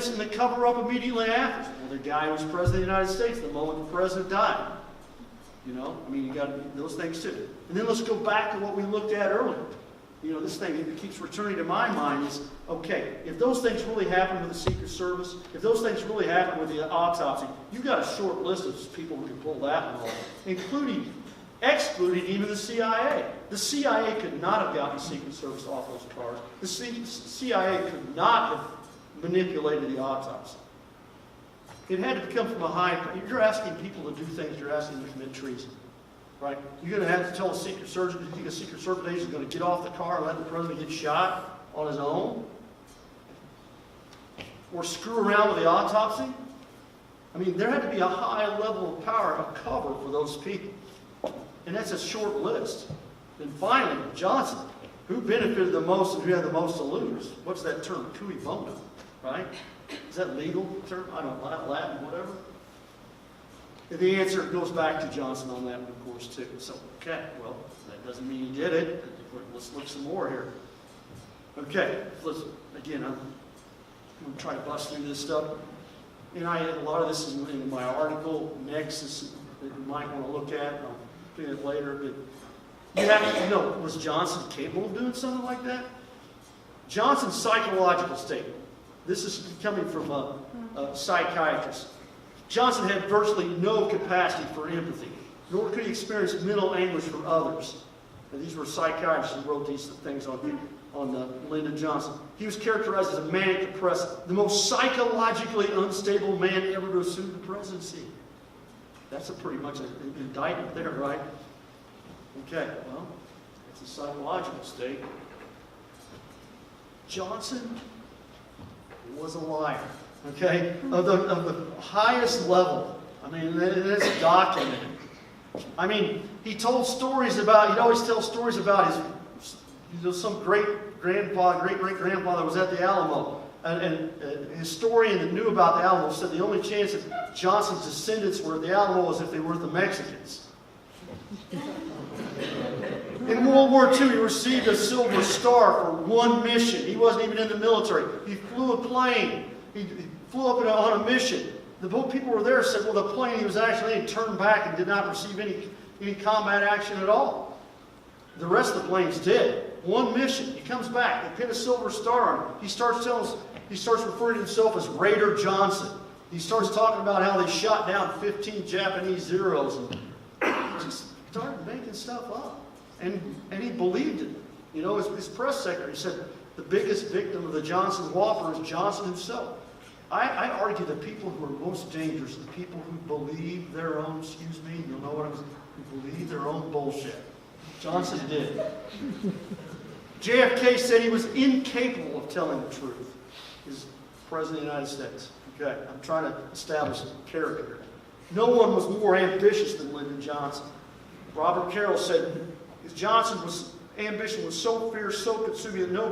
and the cover-up immediately after. Well, the guy was president of the United States the moment the president died. You know, I mean, you got those things too. And then let's go back to what we looked at earlier. You know, this thing that keeps returning to my mind is, okay, if those things really happened with the Secret Service, if those things really happened with the autopsy, you've got a short list of people who can pull that one off, excluding even the CIA. The CIA could not have gotten the Secret Service off those cars. The CIA could not have manipulated the autopsy. It had to come from a high. You're asking people to do things. You're asking them to commit treason, right? You're going to have to tell a Secret Service. You think a Secret Service agent is going to get off the car and let the president get shot on his own, or screw around with the autopsy? I mean, there had to be a high level of power of cover for those people, and that's a short list. And finally, Johnson, who benefited the most and who had the most to lose? What's that term? Cui bono, right? Is that legal term? I don't know, Latin, whatever. And the answer goes back to Johnson on that one, of course, too. So, okay, well, that doesn't mean he did it. Let's look some more here. Okay, again, I'm going to try to bust through this stuff. And a lot of this is in my article, Nexus, that you might want to look at. I'll do it later. But you have to know, was Johnson capable of doing something like that? Johnson's psychological state. This is coming from a psychiatrist. Johnson had virtually no capacity for empathy, nor could he experience mental anguish for others. And these were psychiatrists who wrote these things on Lyndon Johnson. He was characterized as a manic depressive, the most psychologically unstable man ever to assume the presidency. That's pretty much an indictment there, right? Okay, well, it's a psychological state. Johnson was a liar, okay, of the highest level. I mean, it's documented. I mean, he told stories about, he'd always tell stories about his, some great-grandfather, great-great-grandfather was at the Alamo. And a historian that knew about the Alamo said the only chance that Johnson's descendants were at the Alamo was if they were the Mexicans. In World War II, he received a Silver Star for one mission. He wasn't even in the military. He flew a plane. He flew up on a mission. The people were there said, well, the plane he was actually in turned back and did not receive any combat action at all. The rest of the planes did. One mission. He comes back. They pin a Silver Star on him. He starts referring to himself as Raider Johnson. He starts talking about how they shot down 15 Japanese Zeros and just started making stuff up. And he believed it. You know, his press secretary said the biggest victim of the Johnson Whopper is Johnson himself. I argue that people who are most dangerous are the people who believe their own, you'll know what I'm saying, who believe their own bullshit. Johnson did. JFK said he was incapable of telling the truth. He's President of the United States. Okay, I'm trying to establish a character here. No one was more ambitious than Lyndon Johnson. Robert Carroll said Johnson's ambition was so fierce, so consuming that no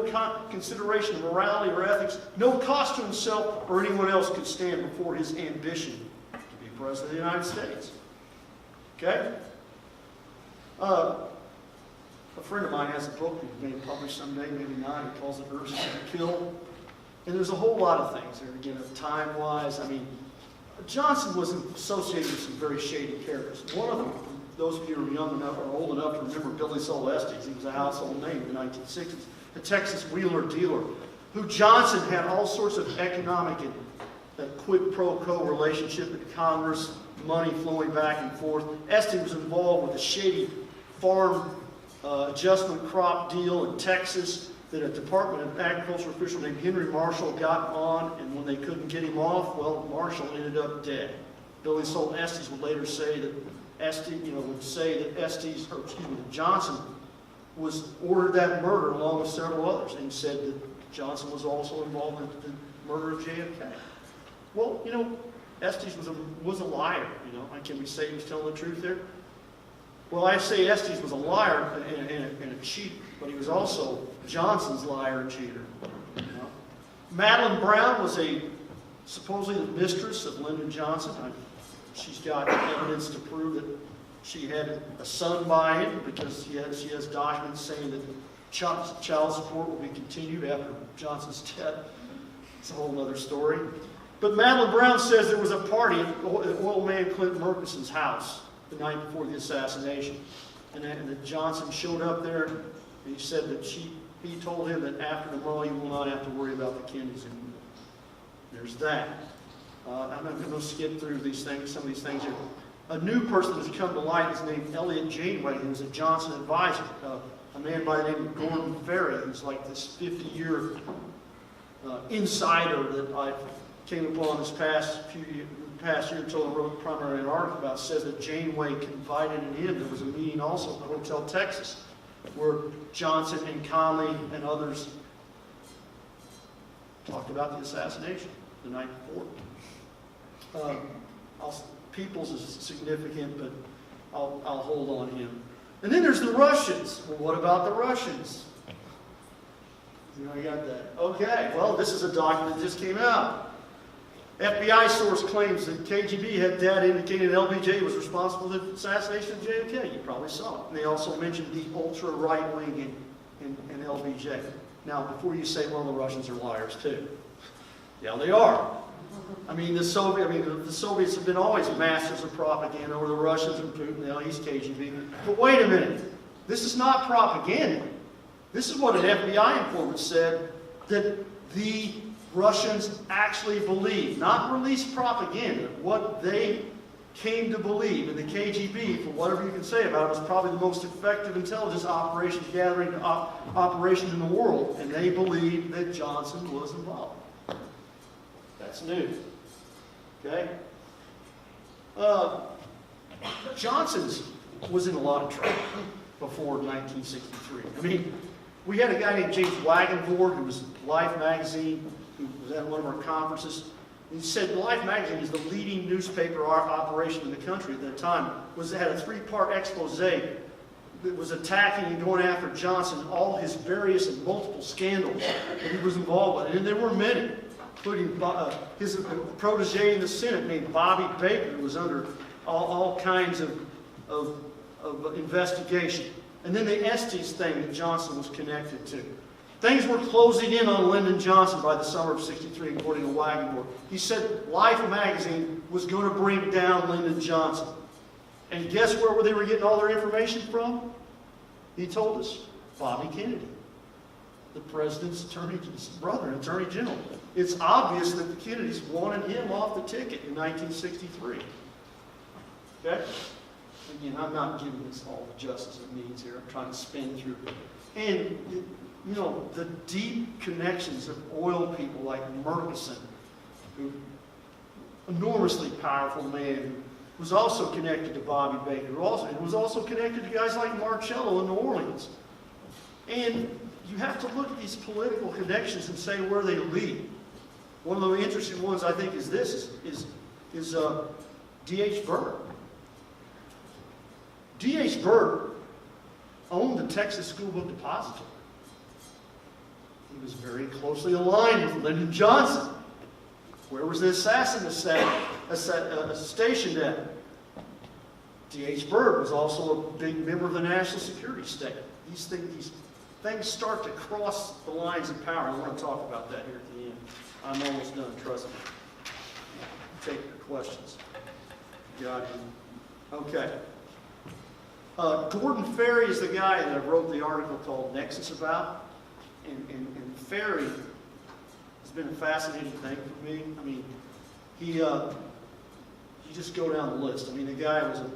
consideration of morality or ethics, no cost to himself or anyone else could stand before his ambition to be President of the United States. Okay? A friend of mine has a book that may be published someday, maybe not. He calls it Urges to Kill. And there's a whole lot of things there, again, time-wise. I mean, Johnson was associated with some very shady characters. One of them, those of you who are young enough or old enough to remember Billy Soul Estes, he was a household name in the 1960s, a Texas wheeler dealer, who Johnson had all sorts of economic and quid pro quo relationship with Congress, money flowing back and forth. Estes was involved with a shady farm adjustment crop deal in Texas that a Department of Agriculture official named Henry Marshall got on, and when they couldn't get him off, well, Marshall ended up dead. Billy Soul Estes would later say that Johnson was ordered that murder along with several others, and he said that Johnson was also involved in the murder of JFK. Well, you know, Estes was a liar. You know, can we say he was telling the truth there? Well, I say Estes was a liar and a cheat, but he was also Johnson's liar and cheater. You know? Madeline Brown was supposedly the mistress of Lyndon Johnson. She's got evidence to prove that she had a son by him because she has documents saying that child support will be continued after Johnson's death. It's a whole other story. But Madeline Brown says there was a party at oil man Clint Murchison's house the night before the assassination. And that Johnson showed up there, and he said that he told him that after tomorrow you will not have to worry about the Kennedys anymore. There's that. I'm not going to skip through these things, some of these things here. A new person that's come to light is named Elliot Janeway, who was a Johnson advisor. A man by the name of Gordon Ferry, who's like this 50-year insider that I came upon this past year until I wrote primarily an article about, says that Janeway confided in him. There was a meeting also at the Hotel Texas where Johnson and Conley and others talked about the assassination the night before. Peoples is significant, but I'll hold on him. And then there's the Russians. Well, what about the Russians? You got that. Okay, well, this is a document that just came out. FBI source claims that KGB had data indicating LBJ was responsible for the assassination of JFK. You probably saw it. And they also mentioned the ultra right wing in LBJ. Now, before you say, well, the Russians are liars too. Yeah, they are. I mean, the Soviets have been always masters of propaganda, or the Russians and Putin. Now he's KGB. But wait a minute. This is not propaganda. This is what an FBI informant said that the Russians actually believe, not released propaganda, what they came to believe. And the KGB, for whatever you can say about it, was probably the most effective intelligence operation gathering operation in the world. And they believed that Johnson was involved. That's new. Okay? Johnson was in a lot of trouble before 1963. I mean, we had a guy named James Wagenborg, who was Life magazine, who was at one of our conferences. He said Life magazine is the leading newspaper operation in the country at that time. It had a 3-part expose that was attacking and going after Johnson, all his various and multiple scandals that he was involved with. And there were many, including his protege in the Senate named Bobby Baker, who was under all kinds of investigation. And then the Estes thing that Johnson was connected to. Things were closing in on Lyndon Johnson by the summer of '63, according to Wagenborg. He said Life magazine was going to bring down Lyndon Johnson. And guess where they were getting all their information from? He told us, Bobby Kennedy, the president's brother, attorney general. It's obvious that the Kennedys wanted him off the ticket in 1963. Okay? Again, I'm not giving this all the justice it needs here. I'm trying to spin through it. And, you know, the deep connections of oil people like Murchison, who enormously powerful man, who was also connected to Bobby Baker, who was also connected to guys like Marcello in New Orleans. And you have to look at these political connections and say where they lead. One of the interesting ones, I think, is this, is D.H. Byrd. D.H. Byrd owned the Texas School Book Depository. He was very closely aligned with Lyndon Johnson. Where was the assassin stationed at? D.H. Byrd was also a big member of the National Security State. These things start to cross the lines of power. I want to talk about that here at the end. I'm almost done, trust me. Take your questions. Got it. Okay. Gordon Ferry is the guy that I wrote the article called Nexus about. And Ferry has been a fascinating thing for me. I mean, you just go down the list. I mean, the guy was a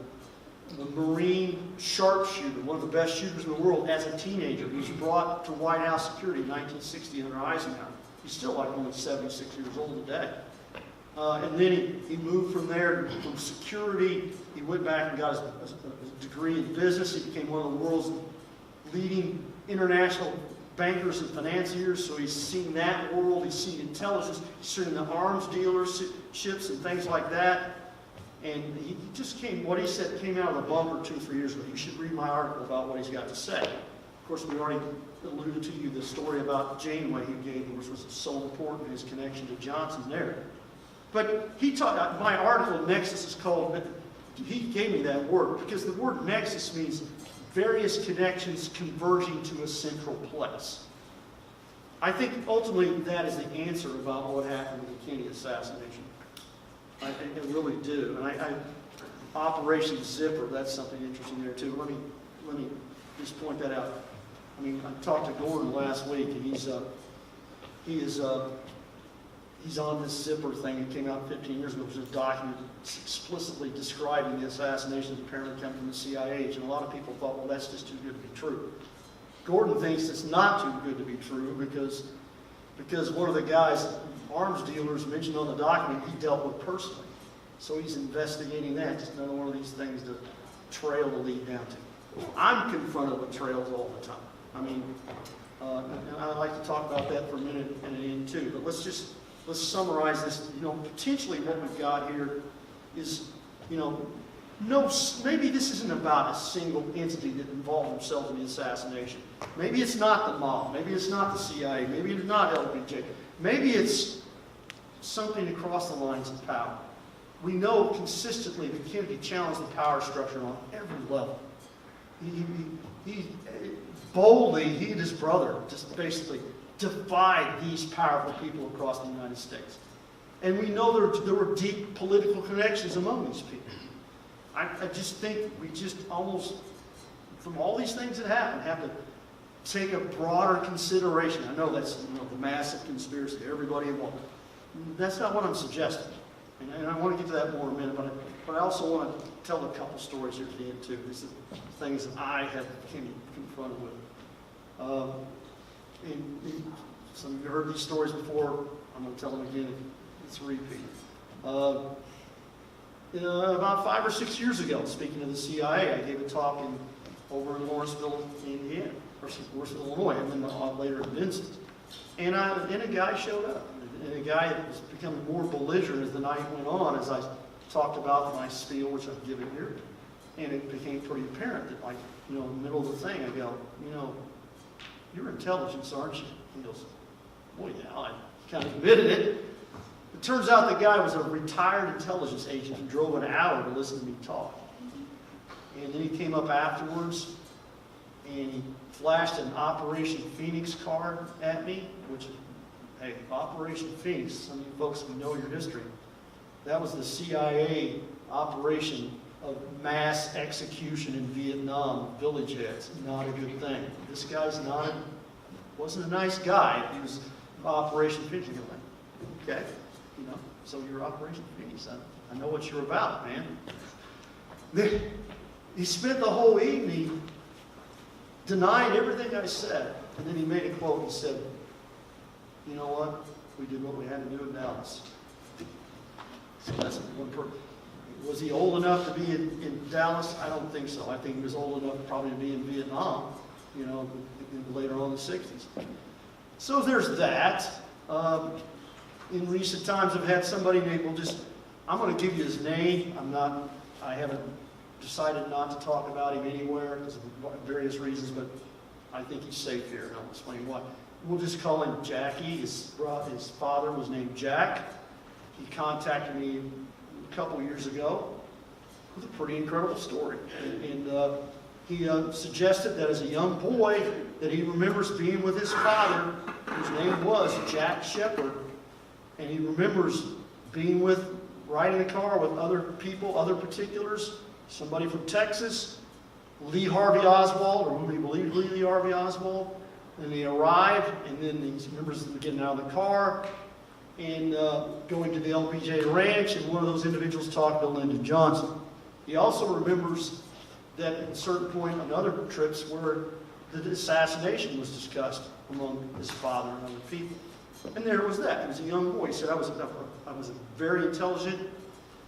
Marine sharpshooter, one of the best shooters in the world as a teenager. He was brought to White House security in 1960 under Eisenhower. He's still like only 76 years old today. And then he moved from there, from security. He went back and got his degree in business. He became one of the world's leading international bankers and financiers. So he's seen that world. He's seen intelligence. He's seen the arms dealerships and things like that. And he just came out of the bunker 2 or 3 years ago. You should read my article about what he's got to say. Of course, we already alluded to you the story about Janeway he gave, which was so important in his connection to Johnson there. But my article, Nexus, is called, he gave me that word, because the word nexus means various connections converging to a central place. I think ultimately that is the answer about what happened with the Kennedy assassination. I really do. And Operation Zipper, that's something interesting there too. Let me just point that out. I mean, I talked to Gordon last week, and he's on this Zipper thing. It came out 15 years ago. It was a document explicitly describing the assassinations apparently come from the CIA. And a lot of people thought, well, that's just too good to be true. Gordon thinks it's not too good to be true because one of the guys, arms dealers mentioned on the document, he dealt with personally. So he's investigating that. Just another one of these things to trail to lead down to. I'm confronted with trails all the time. I mean, and I'd like to talk about that for a minute and an end too. But let's summarize this. You know, potentially what we've got here is, you know, maybe this isn't about a single entity that involved themselves in the assassination. Maybe it's not the mob. Maybe it's not the CIA. Maybe it's not LBJ. Maybe it's something across the lines of power. We know consistently that Kennedy challenged the power structure on every level. He boldly, he and his brother just basically defied these powerful people across the United States. And we know there were deep political connections among these people. I just think we just almost, from all these things that happen, have to take a broader consideration. I know that's the massive conspiracy, everybody involved. That's not what I'm suggesting. And I want to get to that more in a minute, but I also want to tell a couple stories here at the end too. These are things that I have been confronted with. Some of you heard these stories before. I'm going to tell them again. It's a repeat. About 5 or 6 years ago, speaking of the CIA, I gave a talk over in Lawrenceville, Indiana, or Lawrenceville, Illinois, and then later in Vincent. And a guy showed up. And a guy that was becoming more belligerent as the night went on, as I talked about my spiel, which I've given here. And it became pretty apparent that, like, in the middle of the thing, I go, you're intelligence, aren't you? He goes, well, yeah, I kind of admitted it. It turns out the guy was a retired intelligence agent who drove an hour to listen to me talk. And then he came up afterwards, and he flashed an Operation Phoenix card at me, which, hey, Operation Phoenix, some of you folks who know your history, that was the CIA operation of mass execution in Vietnam, village heads. Not a good thing. This guy's wasn't a nice guy. He was Operation Phoenix. Okay, so you're Operation Phoenix. I know what you're about, man. He spent the whole evening denying everything I said. And then he made a quote and said, you know what? We did what we had to do in Dallas. So that's one person. Was he old enough to be in Dallas? I don't think so. I think he was old enough probably to be in Vietnam, later on in the 60s. So there's that. In recent times, I've had somebody named, I'm going to give you his name. I haven't decided not to talk about him anywhere because of various reasons, but I think he's safe here, and I'll explain why. We'll just call him Jackie. His father was named Jack. He contacted me a couple years ago with a pretty incredible story. And he suggested that as a young boy that he remembers being with his father, whose name was Jack Shepard, and he remembers being riding a car with other people, other particulars, somebody from Texas, Lee Harvey Oswald, or whom he believed Lee Harvey Oswald. And they arrived, and then he remembers them getting out of the car and going to the LBJ ranch, and one of those individuals talked to Lyndon Johnson. He also remembers that at a certain point on other trips where the assassination was discussed among his father and other people. And there was that. He was a young boy. He said, I was very intelligent.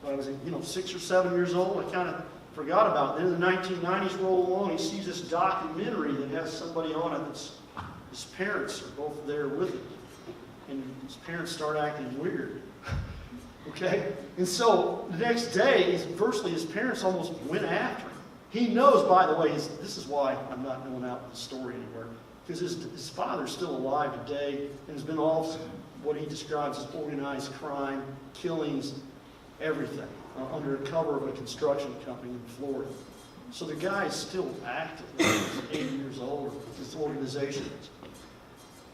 When I was 6 or 7 years old, I kind of forgot about it. Then the 1990s roll along, he sees this documentary that has somebody on it that's his parents are both there with him. And his parents start acting weird. Okay? And so the next day, firstly, his parents almost went after him. He knows, by the way, this is why I'm not going out with the story anywhere, because his father's still alive today and has been all what he describes as organized crime, killings, everything, under cover of a construction company in Florida. So the guy is still active. He's 80 years old, his organization is.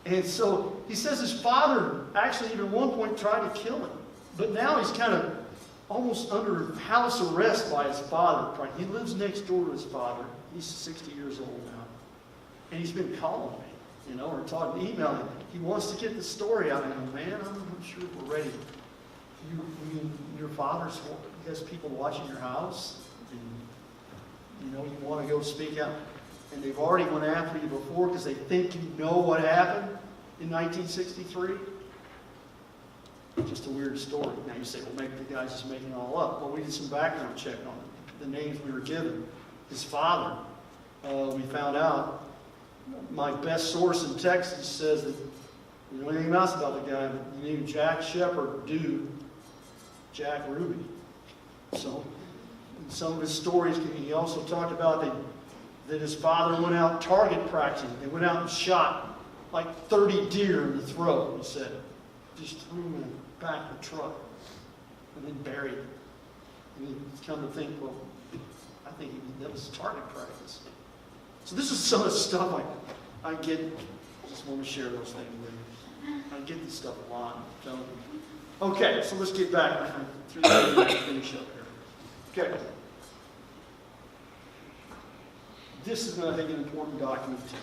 And so he says his father actually even at one point tried to kill him. But now he's kind of almost under house arrest by his father. He lives next door to his father. He's 60 years old now. And he's been calling me, or talking, emailing. He wants to get the story out of him. Man, I'm not sure if we're ready. Your father's, he has people watching your house. And, you want to go speak out. And they've already went after you before because they think you know what happened in 1963. Just a weird story. Now you say, well, maybe the guy's just making it all up. Well, we did some background check on it. The names we were given. His father, we found out, my best source in Texas says that we don't know anything else about the guy, but he knew Jack Shepard, dude, Jack Ruby. So, in some of his stories, he also talked about that his father went out target practicing. They went out and shot like 30 deer in the throat, he said. Just threw them in the back of the truck and then buried them. And he's come to think, well, I think that was target practice. So this is some of the stuff I get. I just want to share those things with you. I get this stuff a lot. I'm telling you. Okay, so let's get back through the finish up here. Okay. This is, I think, an important document too.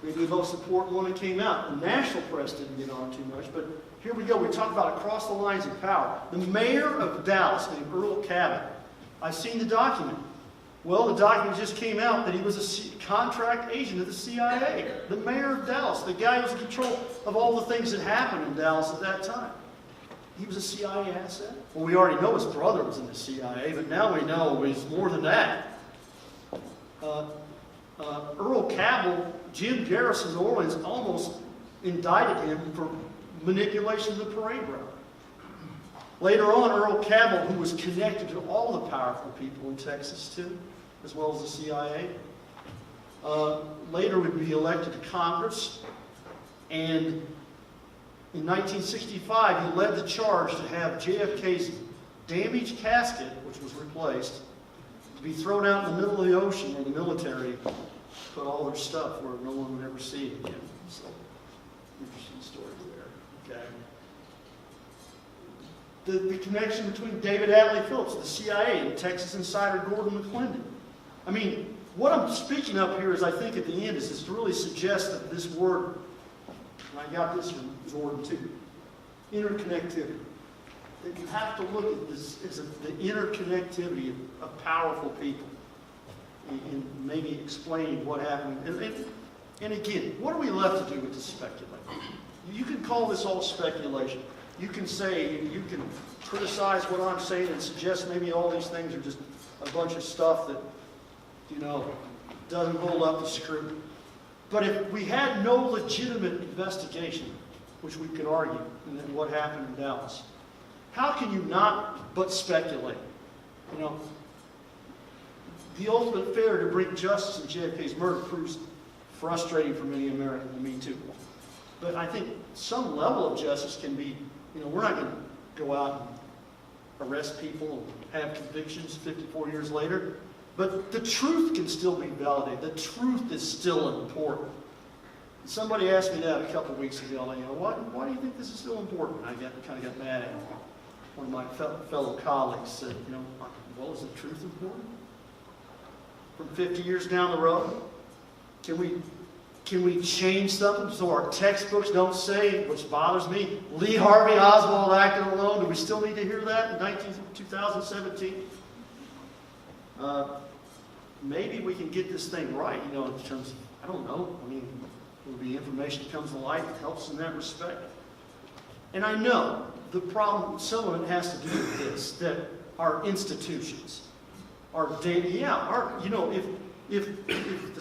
Maybe the most important one that came out. The national press didn't get on too much, but here we go. We talk about across the lines of power. The mayor of Dallas, named Earl Campbell. I've seen the document. Well, the document just came out that he was a contract agent of the CIA. The mayor of Dallas, the guy who was in control of all the things that happened in Dallas at that time. He was a CIA asset. Well, we already know his brother was in the CIA, but now we know he's more than that. Earl Campbell, Jim Garrison's Orleans almost indicted him for manipulation of the parade route. Later on, Earl Campbell, who was connected to all the powerful people in Texas too, as well as the CIA, later would be elected to Congress. And in 1965, he led the charge to have JFK's damaged casket, which was replaced, be thrown out in the middle of the ocean where the military put all their stuff where no one would ever see it again. So, interesting story there. Okay. The connection between David Atlee Phillips, the CIA, and Texas insider Gordon McClendon. I mean, what I'm speaking up here is, I think at the end, is to really suggest that this word, and I got this from Gordon too, interconnectivity. That you have to look at this as the interconnectivity of powerful people and maybe explain what happened. And again, what are we left to do with this speculation? You can call this all speculation. You can say, you can criticize what I'm saying and suggest maybe all these things are just a bunch of stuff that, doesn't hold up to scrutiny. But if we had no legitimate investigation, which we could argue, in what happened in Dallas, how can you not but speculate? The ultimate failure to bring justice in JFK's murder proves frustrating for many Americans, and me too. But I think some level of justice can be, we're not going to go out and arrest people and have convictions 54 years later. But the truth can still be validated. The truth is still important. Somebody asked me that a couple of weeks ago. Why do you think this is still important? And I kind of got mad at him. One of my fellow colleagues said, well, is the truth important? From 50 years down the road, can we change something so our textbooks don't say, which bothers me, Lee Harvey Oswald acted alone? Do we still need to hear that in 2017? Maybe we can get this thing right, in terms of, I don't know, there'll be information that comes to light that helps in that respect. And I know the problem, some of it has to do with this, that our institutions, if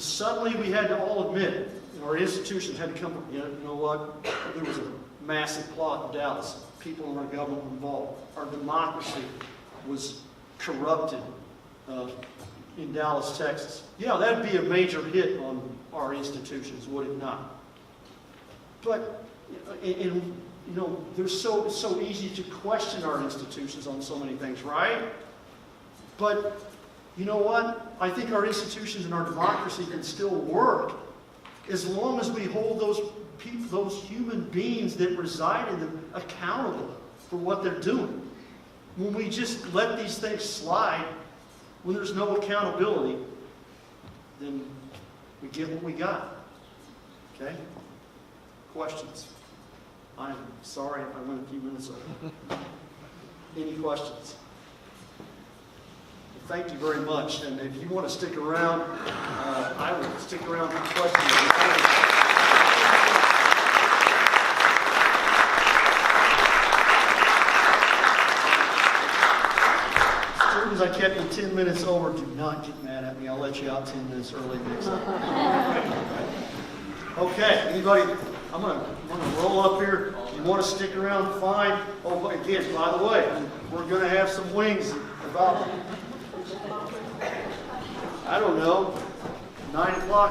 suddenly we had to all admit it, our institutions had to come, there was a massive plot in Dallas, people in our government were involved, our democracy was corrupted in Dallas, Texas. That'd be a major hit on our institutions, would it not? But, there's so easy to question our institutions on so many things, right? But, you know what? I think our institutions and our democracy can still work as long as we hold those people, those human beings that reside in them accountable for what they're doing. When we just let these things slide, when there's no accountability, then we get what we got. Okay? Questions? I'm sorry if I went a few minutes over. Any questions? Well, thank you very much. And if you want to stick around, I will stick around for questions. I kept you 10 minutes over. Do not get mad at me. I'll let you out 10 minutes early next time. Okay, anybody? I'm gonna roll up here. If you want to stick around, fine. Oh, again, by the way, we're gonna have some wings about, I don't know, 9 o'clock.